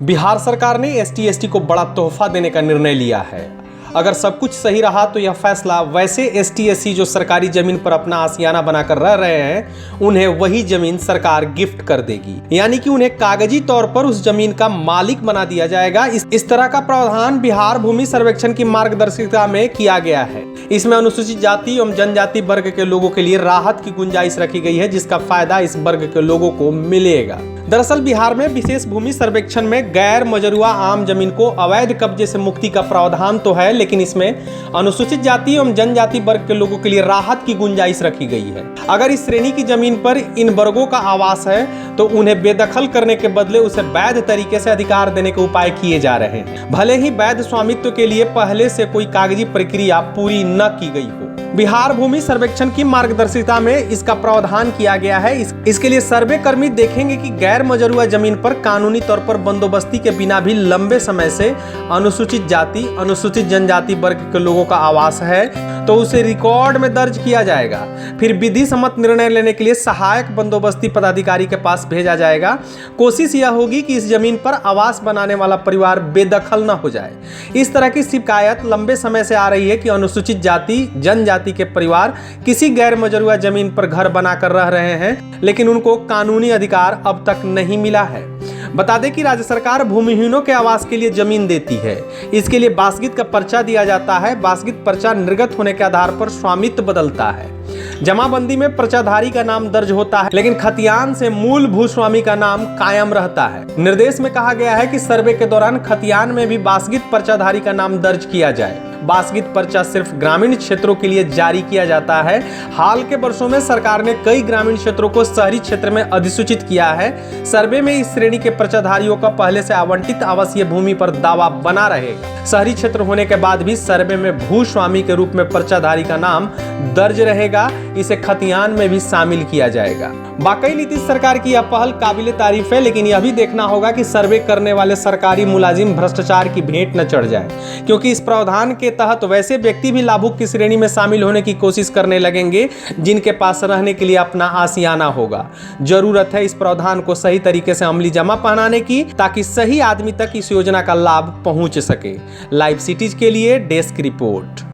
बिहार सरकार ने ST/ST को बड़ा तोहफा देने का निर्णय लिया है। अगर सब कुछ सही रहा तो यह फैसला वैसे ST/SC जो सरकारी जमीन पर अपना आशियाना बनाकर रह रहे हैं, उन्हें वही जमीन सरकार गिफ्ट कर देगी। यानी कि उन्हें कागजी तौर पर उस जमीन का मालिक बना दिया जाएगा। इस तरह का प्रावधान बिहार भूमि सर्वेक्षण की मार्गदर्शिका में किया गया है। इसमें अनुसूचित जाति एवं जनजाति वर्ग के लोगों के लिए राहत की गुंजाइश रखी गई है, जिसका फायदा इस वर्ग के लोगों को मिलेगा। दरअसल बिहार में विशेष भूमि सर्वेक्षण में गैर मजरूआ आम जमीन को अवैध कब्जे से मुक्ति का प्रावधान तो है, लेकिन इसमें अनुसूचित जाति एवं जनजाति वर्ग के लोगों के लिए राहत की गुंजाइश रखी गई है। अगर इस श्रेणी की जमीन पर इन वर्गों का आवास है तो उन्हें बेदखल करने के बदले उसे वैध तरीके से अधिकार देने के उपाय किए जा रहे हैं, भले ही वैध स्वामित्व के लिए पहले से कोई कागजी प्रक्रिया पूरी न की गई हो। बिहार भूमि सर्वेक्षण की मार्गदर्शिका में इसका प्रावधान किया गया है। इसके लिए सर्वे कर्मी देखेंगे कि गैर मजरूआ जमीन पर कानूनी तौर पर बंदोबस्ती के बिना भी लंबे समय से अनुसूचित जाति, अनुसूचित जनजाति वर्ग के लोगों का आवास है तो उसे रिकॉर्ड में दर्ज किया जाएगा। फिर विधि सम्मत निर्णय लेने के लिए सहायक बंदोबस्ती पदाधिकारी के पास भेजा जाएगा। कोशिश यह होगी कि इस जमीन पर आवास बनाने वाला परिवार बेदखल न हो जाए। इस तरह की शिकायत लंबे समय से आ रही है कि अनुसूचित जाति, जनजाति के परिवार किसी गैर मजरूआ जमीन पर घर बनाकर रह रहे हैं, लेकिन उनको कानूनी अधिकार अब तक नहीं मिला है। बता दें कि राज्य सरकार भूमिहीनों के आवास के लिए जमीन देती है। इसके लिए बासगीत का पर्चा दिया जाता है। बासगीत पर्चा निर्गत होने के आधार पर स्वामित्व बदलता है। जमाबंदी में पर्चाधारी का नाम दर्ज होता है, लेकिन खतियान से मूल भूस्वामी का नाम कायम रहता है। निर्देश में कहा गया है कि सर्वे के दौरान खतियान में भी बासगीत पर्चाधारी का नाम दर्ज किया जाए। बासगीत पर्चा सिर्फ ग्रामीण क्षेत्रों के लिए जारी किया जाता है। हाल के वर्षों में सरकार ने कई ग्रामीण क्षेत्रों को शहरी क्षेत्र में अधिसूचित किया है। सर्वे में इस श्रेणी के पर्चाधारियों का पहले से आवंटित आवासीय भूमि पर दावा बना रहेगा। शहरी क्षेत्र होने के बाद भी सर्वे में भूस्वामी के रूप में पर्चाधारी का नाम दर्ज रहेगा। इसे खतियान में भी शामिल किया जाएगा। वाकई नीतीश सरकार की यह पहल काबिले तारीफ है, लेकिन यह भी देखना होगा कि सर्वे करने वाले सरकारी मुलाजिम भ्रष्टाचार की भेंट न चढ़ जाए, क्योंकि इस प्रावधान के तहत वैसे व्यक्ति भी लाभुक की श्रेणी में शामिल होने की कोशिश करने लगेंगे जिनके पास रहने के लिए अपना आशियाना होगा। जरूरत है इस प्रावधान को सही तरीके से अमली जमा पहनाने की, ताकि सही आदमी तक इस योजना का लाभ पहुंच सके। लाइव सिटीज के लिए डेस्क रिपोर्ट।